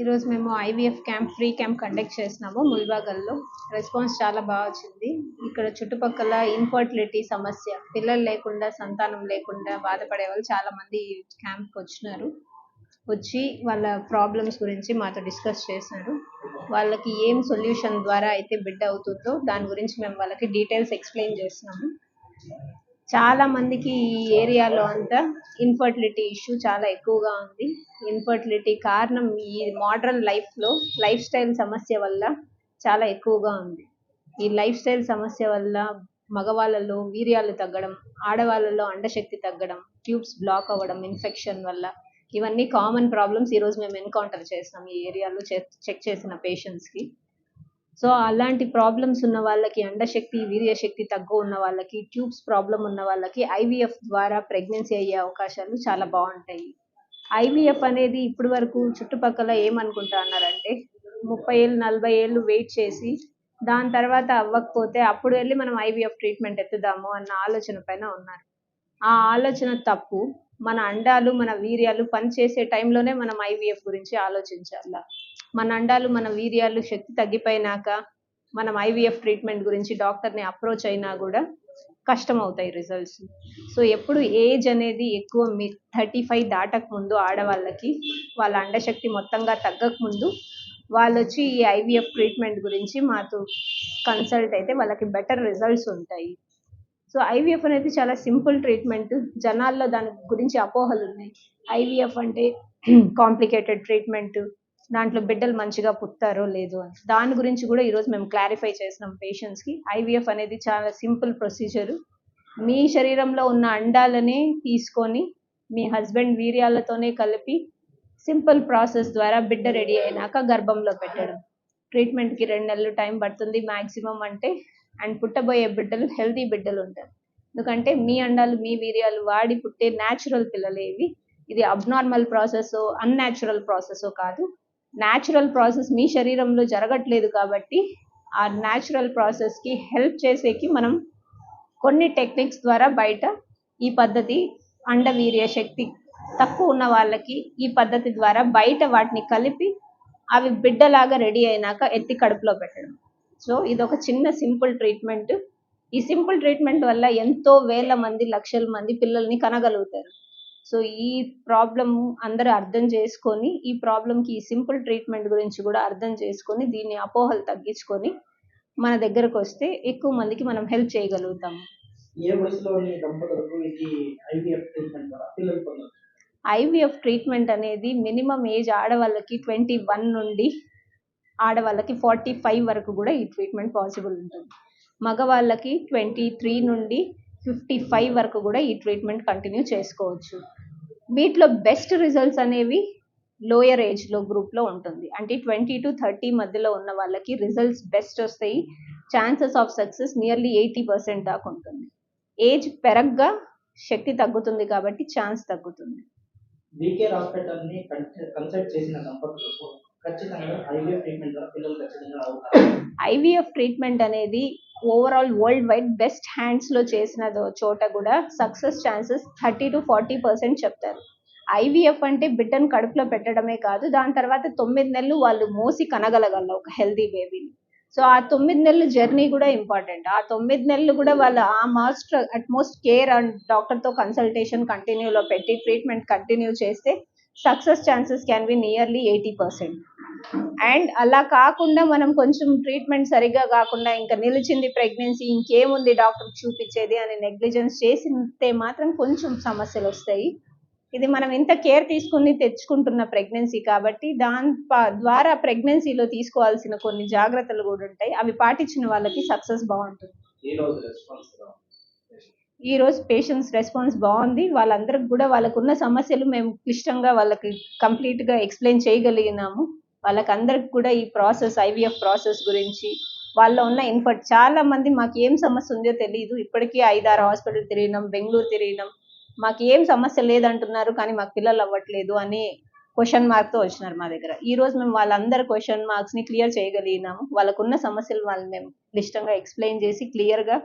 ఈరోజు మేము IVF camp free camp conduct చేసినాము ముల్బాగల్లో. రెస్పాన్స్ చాలా బాగా వచ్చింది. ఇక్కడ చుట్టుపక్కల ఇన్ఫర్టిలిటీ సమస్య, పిల్లలు లేకుండా సంతానం లేకుండా బాధపడే వాళ్ళు చాలా మంది క్యాంప్కి వచ్చినారు. వచ్చి వాళ్ళ ప్రాబ్లమ్స్ గురించి మాతో డిస్కస్ చేశారు. వాళ్ళకి ఏం సొల్యూషన్ ద్వారా అయితే బిడ్డ అవుతుందో దాని గురించి మేము వాళ్ళకి డీటెయిల్స్ ఎక్స్ప్లెయిన్ చేస్తున్నాము. చాలా మందికి ఈ ఏరియాలో అంతా ఇన్ఫర్టిలిటీ ఇష్యూ చాలా ఎక్కువగా ఉంది. ఇన్ఫర్టిలిటీ కారణం ఈ మోడర్న్ లైఫ్ స్టైల్ సమస్య వల్ల చాలా ఎక్కువగా ఉంది. ఈ లైఫ్ స్టైల్ సమస్య వల్ల మగవాళ్ళలో వీర్యాలు తగ్గడం, ఆడవాళ్ళలో అండశక్తి తగ్గడం, ట్యూబ్స్ బ్లాక్ అవ్వడం ఇన్ఫెక్షన్ వల్ల, ఇవన్నీ కామన్ ప్రాబ్లమ్స్ ఈరోజు మేము ఎన్కౌంటర్ చేస్తాం ఈ ఏరియాలో చెక్ చేసిన పేషెంట్స్కి. సో అలాంటి ప్రాబ్లమ్స్ ఉన్న వాళ్ళకి, అండశక్తి వీర్యశక్తి తక్కువ ఉన్న వాళ్ళకి, ట్యూబ్స్ ప్రాబ్లం ఉన్న వాళ్ళకి ఐవీఎఫ్ ద్వారా ప్రెగ్నెన్సీ అయ్యే అవకాశాలు చాలా బాగుంటాయి. ఐవీఎఫ్ అనేది ఇప్పటి వరకు చుట్టుపక్కల ఏమనుకుంటా అన్నారంటే 30 ఏళ్ళు 40 ఏళ్ళు వెయిట్ చేసి దాని తర్వాత అవ్వకపోతే అప్పుడు వెళ్ళి మనం ఐవీఎఫ్ ట్రీట్మెంట్ ఎత్తుదాము అన్న ఆలోచన పైన ఉన్నారు. ఆ ఆలోచన తప్పు. మన అండాలు మన వీర్యాలు పనిచేసే టైంలోనే మనం ఐవీఎఫ్ గురించి ఆలోచించాల. మన అండాలు మన వీర్యాలు శక్తి తగ్గిపోయినాక మనం ఐవీఎఫ్ ట్రీట్మెంట్ గురించి డాక్టర్ని అప్రోచ్ అయినా కూడా కష్టం అవుతాయి రిజల్ట్స్. సో ఎప్పుడు ఏజ్ అనేది ఎక్కువ 35 దాటక ముందు ఆడవాళ్ళకి, వాళ్ళ అండశక్తి మొత్తంగా తగ్గక ముందు వాళ్ళు వచ్చి ఈ ఐవీఎఫ్ ట్రీట్మెంట్ గురించి మాతో కన్సల్ట్ అయితే వాళ్ళకి బెటర్ రిజల్ట్స్ ఉంటాయి. సో ఐవీఎఫ్ అనేది చాలా సింపుల్ ట్రీట్మెంట్. జనాల్లో దాని గురించి అపోహలు ఉన్నాయి. ఐవీఎఫ్ అంటే కాంప్లికేటెడ్ ట్రీట్మెంట్, దాంట్లో బిడ్డలు మంచిగా పుట్టారో లేదో అని. దాని గురించి కూడా ఈరోజు మేము క్లారిఫై చేసినాం పేషెంట్స్కి. ఐవీఎఫ్ అనేది చాలా సింపుల్ ప్రొసీజర్. మీ శరీరంలో ఉన్న అండాలనే తీసుకొని మీ హస్బెండ్ వీర్యాలతోనే కలిపి సింపుల్ ప్రాసెస్ ద్వారా బిడ్డ రెడీ అయినాక గర్భంలో పెట్టడం. ట్రీట్మెంట్కి 2 నెలలు టైం పడుతుంది మ్యాక్సిమం అంటే. అండ్ పుట్టబోయే బిడ్డలు హెల్తీ బిడ్డలు ఉంటారు. ఎందుకంటే మీ అండాలు మీ వీర్యాలు వాడి పుట్టే న్యాచురల్ పిల్లలేవి. ఇది అబ్నార్మల్ ప్రాసెస్, అన్యాచురల్ ప్రాసెస్ కాదు. న్యాచురల్ ప్రాసెస్ మీ శరీరంలో జరగట్లేదు కాబట్టి ఆ న్యాచురల్ ప్రాసెస్కి హెల్ప్ చేసేకి మనం కొన్ని టెక్నిక్స్ ద్వారా బయట ఈ పద్ధతి, అండవీర్య శక్తి తక్కువ ఉన్న వాళ్ళకి ఈ పద్ధతి ద్వారా బయట వాటిని కలిపి అవి బిడ్డలాగా రెడీ అయినాక ఎత్తి కడుపులో పెట్టడం. సో ఇది ఒక చిన్న సింపుల్ ట్రీట్మెంట్. ఈ సింపుల్ ట్రీట్మెంట్ వల్ల ఎంతో వేల మంది, లక్షల మంది పిల్లల్ని కనగలుగుతారు. సో ఈ ప్రాబ్లం అందరూ అర్థం చేసుకొని, ఈ ప్రాబ్లంకి ఈ సింపుల్ ట్రీట్మెంట్ గురించి కూడా అర్థం చేసుకొని, దీన్ని అపోహలు తగ్గించుకొని మన దగ్గరకు వస్తే ఎక్కువ మందికి మనం హెల్ప్ చేయగలుగుతాము. ఐవీఎఫ్ ట్రీట్మెంట్ అనేది మినిమం ఏజ్ ఆడవాళ్ళకి 21 నుండి ఆడవాళ్ళకి 45 వరకు కూడా ఈ ట్రీట్మెంట్ పాసిబుల్ ఉంటుంది. మగవాళ్ళకి 23 నుండి 55 వరకు కూడా ఈ ట్రీట్మెంట్ కంటిన్యూ చేసుకోవచ్చు. వీటిలో బెస్ట్ రిజల్ట్స్ అనేవి లోయర్ ఏజ్లో గ్రూప్లో ఉంటుంది. అంటే 20 to 30 మధ్యలో ఉన్న వాళ్ళకి రిజల్ట్స్ బెస్ట్ వస్తాయి. ఛాన్సెస్ ఆఫ్ సక్సెస్ నియర్లీ 80% దాకా ఉంటుంది. ఏజ్ పెరగ్గా శక్తి తగ్గుతుంది కాబట్టి ఛాన్స్ తగ్గుతుంది. హాస్పిటల్ని కన్సల్ట్ చేసిన దంపతులకు ఖచ్చితంగా ఐవీఎఫ్ ట్రీట్మెంట్ ద్వారా పిల్లలు ఖచ్చితంగా అవుతారు. ఐవీఎఫ్ ట్రీట్మెంట్ అనేది ఓవరాల్ వరల్డ్ వైడ్ బెస్ట్ హ్యాండ్స్లో చేసిన చోట కూడా సక్సెస్ ఛాన్సెస్ 30 to 40% చెప్తారు. ఐవీఎఫ్ అంటే బిడ్డను కడుపులో పెట్టడమే కాదు, దాని తర్వాత 9 నెలలు వాళ్ళు మోసి కనగలగల ఒక హెల్తీ బేబీని. సో ఆ 9 నెలల జర్నీ కూడా ఇంపార్టెంట్. ఆ 9 నెలలు కూడా వాళ్ళు ఆ అట్మోస్ట్ కేర్ అండ్ డాక్టర్తో కన్సల్టేషన్ కంటిన్యూలో పెట్టి ట్రీట్మెంట్ కంటిన్యూ చేస్తే success chances can be nearly 80%. And అలా కాకుండా మనం కొంచెం ట్రీట్మెంట్ సరిగ్గా కాకుండా ఇంకా నిలిచింది ప్రెగ్నెన్సీ, ఇంకేముంది డాక్టర్ చూపించేది అని నెగ్లిజెన్స్ చేసితే మాత్రం కొంచెం సమస్యలు వస్తాయి. ఇది మనం ఇంత కేర్ తీసుకుని తెచ్చుకుంటున్న ప్రెగ్నెన్సీ కాబట్టి దాని ద్వారా ప్రెగ్నెన్సీలో తీసుకోవాల్సిన కొన్ని జాగ్రత్తలు కూడా ఉంటాయి. అవి పాటించిన వాళ్ళకి సక్సెస్ బాగుంటుంది. ఈ రోజు పేషెంట్స్ రెస్పాన్స్ బాగుంది. వాళ్ళందరికి కూడా వాళ్ళకున్న సమస్యలు మేము క్లిష్టంగా వాళ్ళకి కంప్లీట్గా ఎక్స్ప్లెయిన్ చేయగలిగినాము. వాళ్ళకందరికి కూడా ఈ ప్రాసెస్, ఐవీఎఫ్ ప్రాసెస్ గురించి, వాళ్ళలో ఉన్న చాలా మంది మాకు ఏం సమస్య ఉందో తెలియదు, ఇప్పటికీ 5-6 హాస్పిటల్ తిరిగినాం, బెంగళూరు తిరిగినాం, మాకు ఏం సమస్య లేదంటున్నారు కానీ మాకు పిల్లలు అవ్వట్లేదు అని క్వశ్చన్ మార్క్తో వచ్చినారు మా దగ్గర. ఈ రోజు మేము వాళ్ళందరి క్వశ్చన్ మార్క్స్ని క్లియర్ చేయగలిగినాము. వాళ్ళకున్న సమస్యలు వాళ్ళు మేము క్లిష్టంగా ఎక్స్ప్లెయిన్ చేసి క్లియర్గా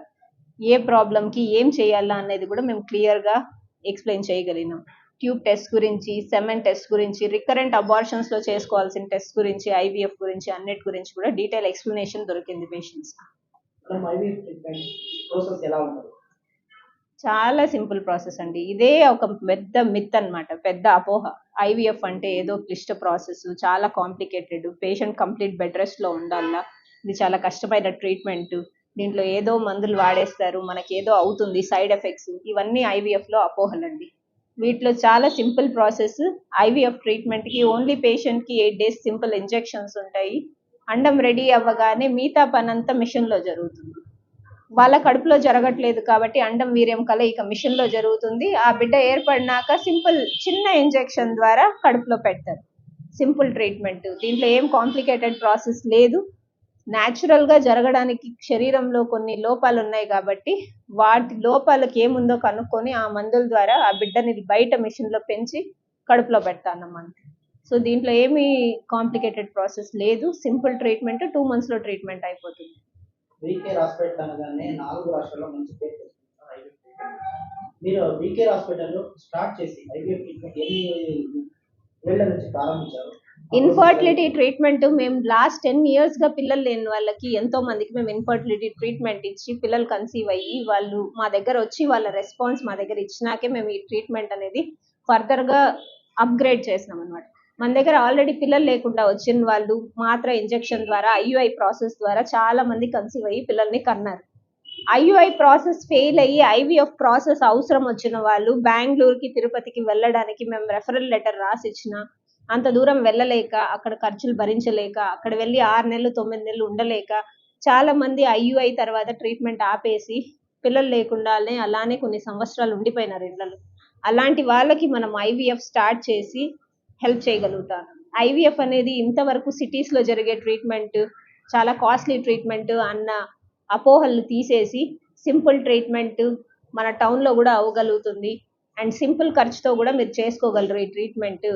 ఏ ప్రాబ్లంకి ఏం చేయాలా అనేది కూడా మేము క్లియర్గా ఎక్స్ప్లెయిన్ చేయగలిగినాం. ట్యూబ్ టెస్ట్ గురించి, సెమెన్ టెస్ట్ గురించి, రికరెంట్ అబార్షన్స్లో చేసుకోవాల్సిన టెస్ట్ గురించి, ఐవీఎఫ్ గురించి, అన్నిటి గురించి కూడా డీటెయిల్ ఎక్స్ప్లెనేషన్ దొరికింది పేషెంట్స్. చాలా సింపుల్ ప్రాసెస్ అండి. ఇదే ఒక పెద్ద మిత్ అన్నమాట, పెద్ద అపోహ. ఐవీఎఫ్ అంటే ఏదో క్లిష్ట ప్రాసెస్, చాలా కాంప్లికేటెడ్, పేషెంట్ కంప్లీట్ బెడ్ రెస్ట్లో ఉండాలా, ఇది చాలా కష్టమైన ట్రీట్మెంట్, దీంట్లో ఏదో మందులు వాడేస్తారు, మనకి ఏదో అవుతుంది, సైడ్ ఎఫెక్ట్స్, ఇవన్నీ ఐవీఎఫ్లో అపోహలండి. వీటిలో చాలా సింపుల్ ప్రాసెస్. ఐవీఎఫ్ ట్రీట్మెంట్కి ఓన్లీ పేషెంట్కి 8 days సింపుల్ ఇంజెక్షన్స్ ఉంటాయి. అండం రెడీ అవ్వగానే మిగతా పనంతా మిషన్లో జరుగుతుంది. వాళ్ళ కడుపులో జరగట్లేదు కాబట్టి అండం వీర్యం కలయిక మిషన్లో జరుగుతుంది. ఆ బిడ్డ ఏర్పడినాక సింపుల్ చిన్న ఇంజెక్షన్ ద్వారా కడుపులో పెడతారు. సింపుల్ ట్రీట్మెంట్, దీంట్లో ఏం కాంప్లికేటెడ్ ప్రాసెస్ లేదు. న్యాచురల్గా జరగడానికి శరీరంలో కొన్ని లోపాలు ఉన్నాయి కాబట్టి వాటి లోపాలకు ఏముందో కనుక్కొని ఆ మందుల ద్వారా ఆ బిడ్డని బయట మిషన్లో పెంచి కడుపులో పెడతానన్నమాట. సో దీంట్లో ఏమీ కాంప్లికేటెడ్ ప్రాసెస్ లేదు. సింపుల్ ట్రీట్మెంట్, 2 monthsలో ట్రీట్మెంట్ అయిపోతుంది. వీకేఆర్ హాస్పిటల్ అనగానే 4 రాష్ట్రాల్లో మంచి పేరు తెచ్చుకున్నారు ఐవీఎఫ్ ట్రీట్మెంట్. మీరు వీకేఆర్ హాస్పిటల్లో స్టార్ట్ చేసి ఐవీఎఫ్ ట్రీట్మెంట్ ఎన్ని ఏళ్ల నుంచి ప్రారంభించారు? ఇన్ఫర్టిలిటీ ట్రీట్మెంట్ మేము లాస్ట్ 10 yearsగా పిల్లలు లేని వాళ్ళకి ఎంతో మందికి మేము ఇన్ఫర్టిలిటీ ట్రీట్మెంట్ ఇచ్చి పిల్లలు కన్సీవ్ అయ్యి వాళ్ళు మా దగ్గర వచ్చి వాళ్ళ రెస్పాన్స్ మా దగ్గర ఇచ్చినాకే మేము ఈ ట్రీట్మెంట్ అనేది ఫర్దర్గా అప్గ్రేడ్ చేసినాం అనమాట. మన దగ్గర ఆల్రెడీ పిల్లలు లేకుండా వచ్చిన వాళ్ళు మాత్ర ఇంజెక్షన్ ద్వారా, ఐయుఐ ప్రాసెస్ ద్వారా చాలా మంది కన్సీవ్ అయ్యి పిల్లల్ని కన్నారు. ఐయుఐ ప్రాసెస్ ఫెయిల్ అయ్యి ఐవీఎఫ్ ప్రాసెస్ అవసరం వచ్చిన వాళ్ళు బెంగళూరుకి, తిరుపతికి వెళ్ళడానికి మేము రెఫరల్ లెటర్ రాసి ఇచ్చిన, అంత దూరం వెళ్ళలేక, అక్కడ ఖర్చులు భరించలేక, అక్కడ వెళ్ళి 6 నెలలు 9 నెలలు ఉండలేక చాలా మంది ఐయుఐ తర్వాత ట్రీట్మెంట్ ఆపేసి పిల్లలు లేకుండానే అలానే కొన్ని సంవత్సరాలు ఉండిపోయినారు ఇళ్లలో. అలాంటి వాళ్ళకి మనం ఐవీఎఫ్ స్టార్ట్ చేసి హెల్ప్ చేయగలుగుతాం. ఐవీఎఫ్ అనేది ఇంతవరకు సిటీస్లో జరిగే ట్రీట్మెంట్, చాలా కాస్ట్లీ ట్రీట్మెంట్ అన్న అపోహలు తీసేసి సింపుల్ ట్రీట్మెంట్ మన టౌన్లో కూడా అవ్వగలుగుతుంది అండ్ సింపుల్ ఖర్చుతో కూడా మీరు చేసుకోగలరు ఈ ట్రీట్మెంట్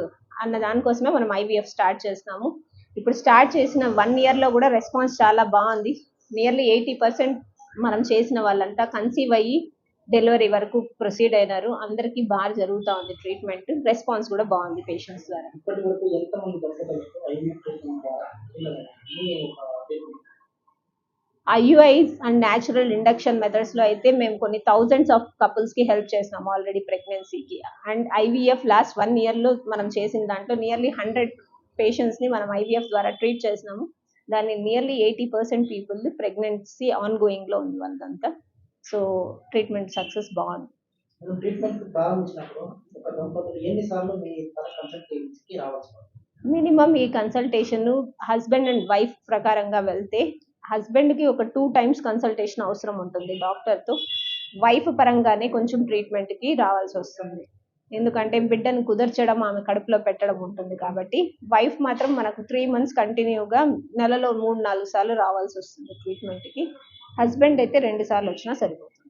అన్న దానికోసమే మనం ఐవీఎఫ్ స్టార్ట్ చేస్తున్నాము. ఇప్పుడు స్టార్ట్ చేసిన 1 yearలో కూడా రెస్పాన్స్ చాలా బాగుంది. నియర్లీ 80% మనం చేసిన వాళ్ళంతా కన్సీవ్ అయ్యి డెలివరీ వరకు ప్రొసీడ్ అయినారు. అందరికీ బాగా జరుగుతూ ఉంది ట్రీట్మెంట్, రెస్పాన్స్ కూడా బాగుంది పేషెంట్స్ ద్వారా. ఇప్పటి వరకు ఎంతమంది దంపతులకు ఐవీఎఫ్ ట్రీట్మెంట్ ద్వారా ఐయుఐస్ అండ్ న్యాచురల్ ఇండక్షన్ మెథడ్స్లో అయితే మేము కొన్ని థౌజండ్స్ ఆఫ్ కపుల్స్కి హెల్ప్ చేసినాము ఆల్రెడీ ప్రెగ్నెన్సీకి. అండ్ ఐవీఎఫ్ లాస్ట్ 1 yearలో మనం చేసిన దాంట్లో నియర్లీ 100 పేషెంట్స్ని మనం ఐవీఎఫ్ ద్వారా ట్రీట్ చేసినాము. దాన్ని నియర్లీ 80% పీపుల్ ప్రెగ్నెన్సీ ఆన్గోయింగ్లో ఉంది వాళ్ళంతా. సో ట్రీట్మెంట్ సక్సెస్ బాగుంది. ట్రీట్మెంట్ ప్రారంభించినప్పుడు ఒక దంపతులు ఎన్నిసార్లు మీ కన్సల్టేషన్కి రావచ్చు? మినిమం ఈ కన్సల్టేషన్ హస్బెండ్ అండ్ వైఫ్ ప్రకారంగా వెళ్తే హస్బెండ్కి ఒక 2 times కన్సల్టేషన్ అవసరం ఉంటుంది డాక్టర్తో. వైఫ్ పరంగానే కొంచెం ట్రీట్మెంట్కి రావాల్సి వస్తుంది, ఎందుకంటే బిడ్డను కుదర్చడం, ఆమె కడుపులో పెట్టడం ఉంటుంది కాబట్టి. వైఫ్ మాత్రం మనకు 3 months కంటిన్యూగా నెలలో 3-4 సార్లు రావాల్సి వస్తుంది ట్రీట్మెంట్కి. హస్బెండ్ అయితే 2 సార్లు వచ్చినా సరిపోతుంది.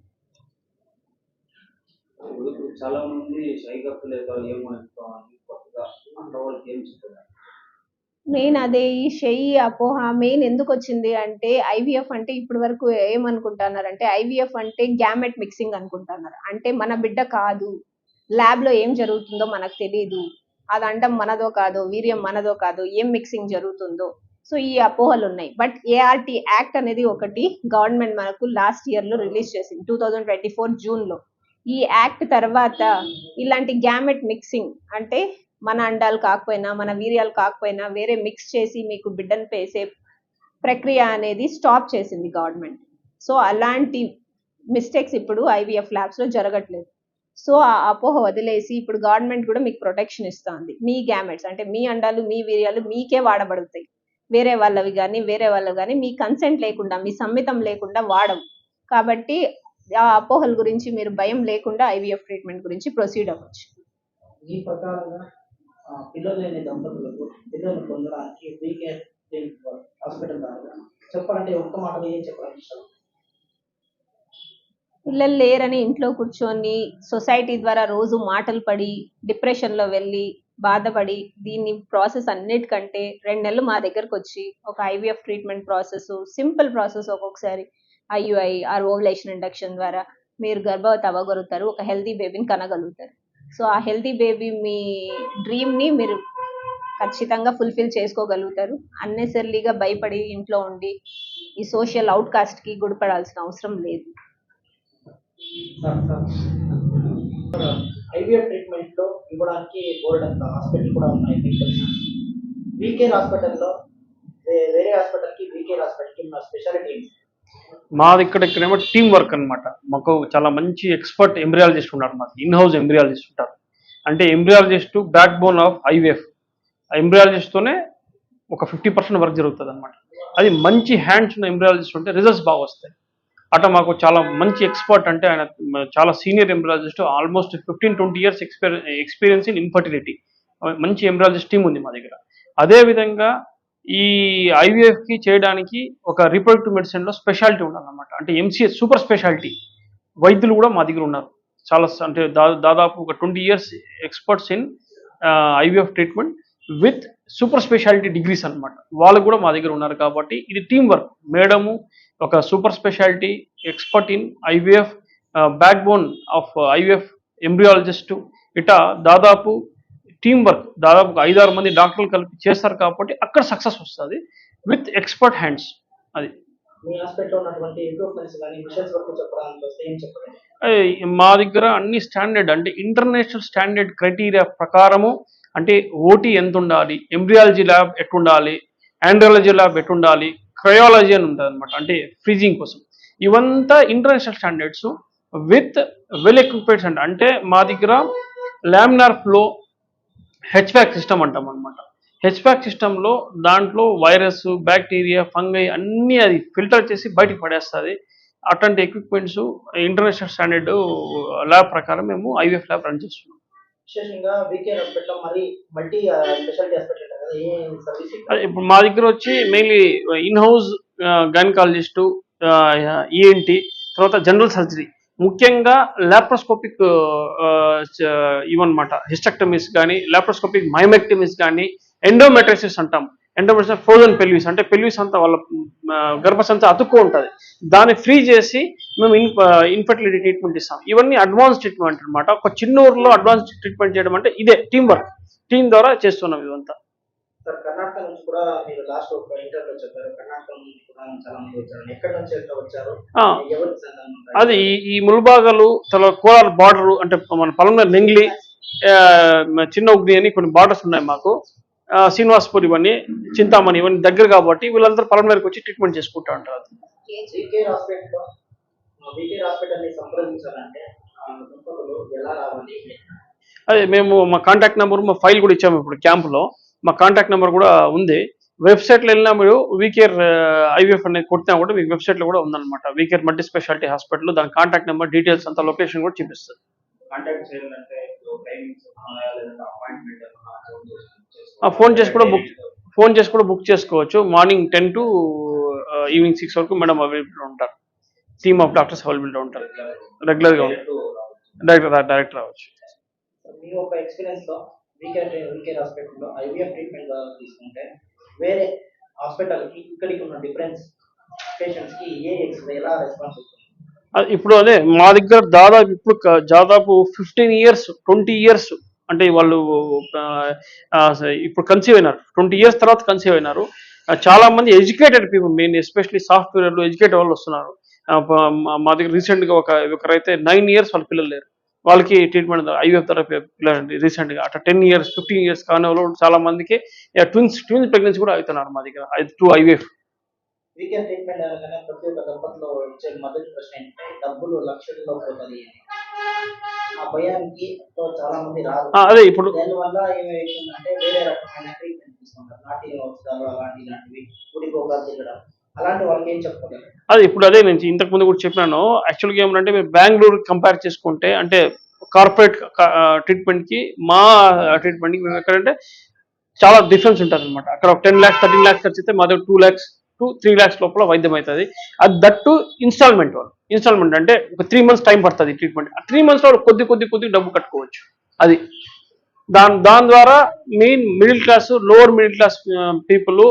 చాలా మంది మెయిన్ అదే ఈ షెయి అపోహ మెయిన్ ఎందుకు వచ్చింది అంటే ఐవీఎఫ్ అంటే ఇప్పటి వరకు ఏమనుకుంటున్నారంటే ఐవీఎఫ్ అంటే గ్యామెట్ మిక్సింగ్ అనుకుంటున్నారు. అంటే మన బిడ్డ కాదు, ల్యాబ్లో ఏం జరుగుతుందో మనకు తెలియదు, అది అండం మనదో కాదో, వీర్యం మనదో కాదో, ఏం మిక్సింగ్ జరుగుతుందో. సో ఈ అపోహలు ఉన్నాయి. బట్ ఏఆర్టీ యాక్ట్ అనేది ఒకటి గవర్నమెంట్ మనకు లాస్ట్ ఇయర్లో రిలీజ్ చేసింది 2024 జూన్లో. ఈ యాక్ట్ తర్వాత ఇలాంటి గ్యామెట్ మిక్సింగ్ అంటే మన అండాలు కాకపోయినా, మన వీర్యాలు కాకపోయినా వేరే మిక్స్ చేసి మీకు బిడ్డను పేసే ప్రక్రియ అనేది స్టాప్ చేసింది గవర్నమెంట్. సో అలాంటి మిస్టేక్స్ ఇప్పుడు ఐవీఎఫ్ ల్యాబ్స్లో జరగట్లేదు. సో ఆ అపోహ వదిలేసి ఇప్పుడు గవర్నమెంట్ కూడా మీకు ప్రొటెక్షన్ ఇస్తుంది. మీ గ్యామెట్స్ అంటే మీ అండాలు, మీ వీర్యాలు మీకే వాడబడతాయి, వేరే వాళ్ళవి కానీ మీ కన్సెంట్ లేకుండా, మీ సమ్మితం లేకుండా వాడవు. కాబట్టి ఆ అపోహల గురించి మీరు భయం లేకుండా ఐవీఎఫ్ ట్రీట్మెంట్ గురించి ప్రొసీడ్ అవ్వచ్చు. ఈ ప్రకారంగా పిల్లలు లేని దంపతులకు పిల్లలు పొందడానికి వీకేఆర్ హాస్పిటల్ ద్వారా చెప్పాలంటే ఒక్క మాటలో ఏం చెప్పాలంటారు? పిల్లలు లేరని ఇంట్లో కూర్చొని సొసైటీ ద్వారా రోజు మాటలు పడి డిప్రెషన్లో వెళ్ళి బాధపడి దీన్ని ప్రాసెస్ అన్నిటికంటే 2 నెలలు మా దగ్గరకు వచ్చి ఒక IVF treatment process, simple process, ఒక్కొక్కసారి ఐయుఐ ఆర్ ఓవులేషన్ ఇండక్షన్ ద్వారా మీరు గర్భవతి అవ్వగలుగుతారు, ఒక హెల్తీ బేబీని కనగలుగుతారు. సో ఆ హెల్తీ బేబీ మీ డ్రీమ్ని మీరు ఖచ్చితంగా ఫుల్ఫిల్ చేసుకోగలుగుతారు. అన్నెసర్లీగా భయపడి ఇంట్లో ఉండి ఈ సోషల్ అవుట్‌కాస్ట్‌కి గురిపడాల్సిన అవసరం లేదు. ఐవీఎఫ్ ట్రీట్మెంట్‌లో ఇవ్వడానికి బోలెడంత హాస్పిటల్ కూడా ఉన్నాయి మీకు తెలుసా? వీకేర్ హాస్పిటల్‌లో వేరే హాస్పిటల్‌కి, వీకేర్ హాస్పిటల్‌కి ఉన్న స్పెషాలిటీ ఏంటి? మాది ఇక్కడేమో టీం వర్క్ అనమాట. మాకు చాలా మంచి ఎక్స్పర్ట్ ఎంబ్రియాలజిస్ట్ ఉన్నారు. మాకు ఇన్ హౌస్ ఎంబ్రియాలజిస్ట్ ఉంటారు. అంటే embryologist back bone of IVF. ఆ ఎంబ్రియాలజిస్ట్తోనే ఒక 50% వర్క్ జరుగుతుంది అనమాట. అది మంచి హ్యాండ్స్ ఉన్న ఎంబ్రియాలజిస్ట్ ఉంటే రిజల్ట్స్ బాగా వస్తాయి. అట్లా మాకు చాలా మంచి ఎక్స్పర్ట్, అంటే ఆయన చాలా senior embryologist, almost 15-20 years experience in infertility. మంచి ఎంబ్రియాలజిస్ట్ టీం ఉంది మా దగ్గర. అదేవిధంగా ఈ ఐవీఎఫ్కి చేయడానికి ఒక రీప్రొడక్టివ్ మెడిసిన్లో స్పెషాలిటీ ఉండాలన్నమాట. అంటే ఎంసీఎస్ సూపర్ స్పెషాలిటీ వైద్యులు కూడా మా దగ్గర ఉన్నారు. చాలా అంటే దాదాపు ఒక 20 years experts in IVF treatment with super speciality degrees అనమాట. వాళ్ళు కూడా మా దగ్గర ఉన్నారు. కాబట్టి ఇది టీం వర్క్. మేడము ఒక super speciality expert in IVF, backbone of IVF embryologist, ఇటా దాదాపు టీం వర్క్, దాదాపు 5-6 మంది డాక్టర్లు కలిపి చేస్తారు. కాబట్టి అక్కడ సక్సెస్ వస్తుంది విత్ ఎక్స్పర్ట్ హ్యాండ్స్. అది మీ హాస్పిటల్‌లో ఉన్నటువంటి ఎక్విప్‌మెంట్స్ గాని, మిషన్స్ వరకు చెప్పడానికి వస్తే ఏం చెప్తారు? మా దగ్గర అన్ని స్టాండర్డ్, అంటే ఇంటర్నేషనల్ స్టాండర్డ్ క్రైటీరియా ప్రకారము, అంటే ఓటీ ఎంత ఉండాలి, ఎంబ్రియాలజీ ల్యాబ్ ఎట్టుండాలి, ఆండ్రాలజీ ల్యాబ్ ఎట్టుండాలి, క్రయాలజీ అని ఉంటుంది అనమాట, అంటే ఫ్రీజింగ్ కోసం. ఇవంతా international standards with well equipments. అంటే మా దగ్గర లామినార్ ఫ్లో హెచ్‌వాక్ సిస్టమ్ అంటాం అనమాట. హెచ్‌వాక్ సిస్టంలో దాంట్లో వైరస్, బ్యాక్టీరియా, ఫంగై అన్నీ అది ఫిల్టర్ చేసి బయటకు పడేస్తుంది. అట్లాంటి ఎక్విప్మెంట్స్ ఇంటర్నేషనల్ స్టాండర్డ్ ల్యాబ్ ప్రకారం మేము ఐవీఎఫ్ ల్యాబ్ రన్ చేస్తున్నాం. విశేషంగా వీకేర్ హాస్పిటల్‌లో మరి మల్టీ స్పెషాలిటీ హాస్పిటల్ కదా! ఏ సర్వీస్ ఇక్కడ? ఇప్పుడు మా దగ్గర వచ్చి mainly in house gynaecologist, ENT, తర్వాత జనరల్ సర్జరీ, ముఖ్యంగా లాప్రోస్కోపిక్ ఇవన్నమాట. హిస్టెక్టమీస్ కానీ, లాప్రోస్కోపిక్ మైమెక్టమీస్ కానీ, ఎండోమెట్రిసిస్ అంటాం. ఎండోమెట్రిసిస్ ఫ్రోజన్ పెల్విస్, అంటే పెల్విస్ అంతా వాళ్ళ గర్భసంచి అతుక్కు ఉంటుంది. దాన్ని ఫ్రీ చేసి మేము ఇన్ఫర్టిలిటీ ట్రీట్మెంట్ ఇస్తాం. ఇవన్నీ అడ్వాన్స్ ట్రీట్మెంట్ అనమాట. ఒక చిన్న ఊర్లో అడ్వాన్స్ ట్రీట్మెంట్ చేయడం అంటే ఇదే టీం వర్క్. టీం ద్వారా చేస్తున్నాం ఇదంతా. సార్, కర్ణాటక నుంచి కూడా మీరు లాస్ట్ ఒక ఇంటర్వ్యూలో చెప్పారు. కర్ణాటక నుంచి కూడా చాలా మంది వచ్చారు. ఎక్కడి నుంచి ఎట్లా వచ్చారు? ఎవరికి సంతానం ఉంటారు? అది ఈ ముల్బాగలు, తర్వాత కోలార్ బార్డర్, అంటే మన పొలంలో నెంగ్లి, చిన్న ఉగ్ని అని కొన్ని బార్డర్స్ ఉన్నాయి మాకు. శ్రీనివాస్పూర్, ఇవన్నీ చింతామణి, ఇవన్నీ దగ్గర కాబట్టి వీళ్ళందరూ పొలం మేరకు వచ్చి ట్రీట్మెంట్ చేసుకుంటూ ఉంటారు. వీకేర్ హాస్పిటల్‌ని సంప్రదించాలంటే దంపతులు ఎలా రావాలి? అదే మేము మా కాంటాక్ట్ నెంబర్, మా ఫైల్ కూడా ఇచ్చాము ఇప్పుడు క్యాంపులో. మా కాంటాక్ట్ నెంబర్ కూడా ఉంది. వెబ్సైట్లో వెళ్ళినా మీరు వీకేర్ ఐవీఎఫ్ అనేది కొట్టినా కూడా మీకు వెబ్సైట్లో కూడా ఉందన్నమాట. వీకేర్ మల్టీ స్పెషాలిటీ హాస్పిటల్, దాని కాంటాక్ట్ నెంబర్, డీటెయిల్స్ అంతా, లొకేషన్ కూడా చూపిస్తుంది. కాంటాక్ట్ చేయాలంటే టైమింగ్స్ ఉన్నాయా, లేదంటే అపాయింట్మెంట్ ఏమన్నా ఫోన్ చేసి కూడా బుక్ చేసుకోవచ్చు. మార్నింగ్ 10 to ఈవినింగ్ 6 వరకు మేడం అవైలబుల్ ఉంటారు. టీమ్ ఆఫ్ డాక్టర్స్ అవైలబుల్ ఉంటారు. రెగ్యులర్గా ఉంటారు. డైరెక్ట్ రావచ్చు. మీ యొక్క ఎక్స్పీరియన్స్‌లో వీకేర్ హాస్పిటల్‌లో ఐవీఎఫ్ ట్రీట్మెంట్ తీసుకుంటే వేరే హాస్పిటల్‌కి ఇక్కడికి ఉన్న డిఫరెన్స్, పేషెంట్స్‌కి ఎలా రెస్పాన్స్ వస్తుంది? ఇప్పుడు అదే మా దగ్గర దాదాపు 15 ఇయర్స్ 20 ఇయర్స్, అంటే వాళ్ళు ఇప్పుడు కన్సీవ్ అయినారు. 20 ఇయర్స్ తర్వాత కన్సీవ్ అయినారు. చాలా మంది ఎడ్యుకేటెడ్ పీపుల్, మెయిన్ ఎస్పెషల్లీ సాఫ్ట్వేర్లు ఎడ్యుకేటెడ్ వాళ్ళు వస్తున్నారు. మా దగ్గర రీసెంట్గా ఒకరైతే 9 ఇయర్స్ వాళ్ళ పిల్లలు లేరు. వాళ్ళకి ట్రీట్మెంట్ ఐవీఎఫ్ థెరపీ పిల్లలండి. రీసెంట్గా అట్లా 10 ఇయర్స్ 15 ఇయర్స్ కానీ వాళ్ళు చాలా మందికి ట్విన్స్ ప్రెగ్నెన్సీ కూడా అవుతున్నారు మా దగ్గర టు ఐవీఎఫ్. వీకేర్ ట్రీట్మెంట్ అనగానే ప్రతి ఒక్క దంపతిలో వచ్చే మొదటి ప్రశ్న ఏంటంటే డబ్బులు లక్షల్లో పోతుంది అని. ఆ భయానికి చాలా మంది రాదు. అదే ఇప్పుడు దానివల్ల ఏమవుతుందంటే వేరే రకమైన ట్రీట్మెంట్ తీసుకుంటారు. నాటి ఔషధాలు ఇలాంటివి గుడిగోగాలు తిరగడం, అలాంటి వాళ్ళకి ఏం చెప్తారు? అదే నేను ఇంతకు ముందు కూడా చెప్పినాను. యాక్చువల్గా ఏమంటే మీరు బెంగళూరు కంపేర్ చేసుకుంటే, అంటే కార్పొరేట్ ట్రీట్మెంట్కి మా ట్రీట్మెంట్కి మేము ఎక్కడంటే చాలా డిఫరెన్స్ ఉంటుంది అనమాట. అక్కడ 10 lakhs 13 lakhs ఖర్చు అయితే మా దగ్గర 2 lakhs to 3 lakhs లోపల వైద్యం అవుతుంది. అది దట్టు ఇన్స్టాల్మెంట్ అంటే ఒక 3 months టైం పడుతుంది ట్రీట్మెంట్. ఆ 3 months లో కొద్ది డబ్బు కట్టుకోవచ్చు. అది దాని ద్వారా main middle class, lower middle class people,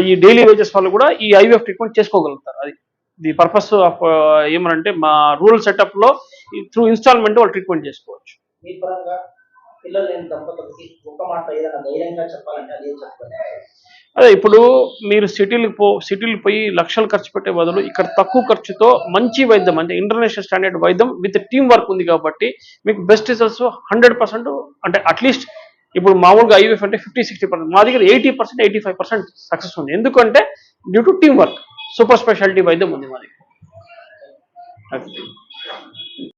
ఈ డైలీ వేజెస్ వాళ్ళు కూడా ఈ ఐవీఎఫ్ ట్రీట్మెంట్ చేసుకోగలుగుతారు. అది ది పర్పస్ ఆఫ్ ఏమనంటే మా రూరల్ సెటప్లో త్రూ ఇన్స్టాల్మెంట్ వాళ్ళు ట్రీట్మెంట్ చేసుకోవచ్చు. మీ పరంగా పిల్లలు లేని దంపతులకి ఒక మాట ఏదైనా ధైర్యంగా చెప్పాలంటే అది ఏం చెప్తారు? అదే ఇప్పుడు మీరు సిటీలు పోయి లక్షలు ఖర్చు పెట్టే బదులు ఇక్కడ తక్కువ ఖర్చుతో మంచి వైద్యం అంటే ఇంటర్నేషనల్ స్టాండర్డ్ వైద్యం విత్ టీమ్ వర్క్ ఉంది కాబట్టి మీకు బెస్ట్ రిజల్ట్స్ 100%, అంటే అట్లీస్ట్ ఇప్పుడు మామూలుగా ఐవీఎఫ్ అంటే 50-60%, మా దగ్గర 80% 85% సక్సెస్ ఉంది. ఎందుకంటే due to team work, super speciality వైద్యం ఉంది మా దగ్గర.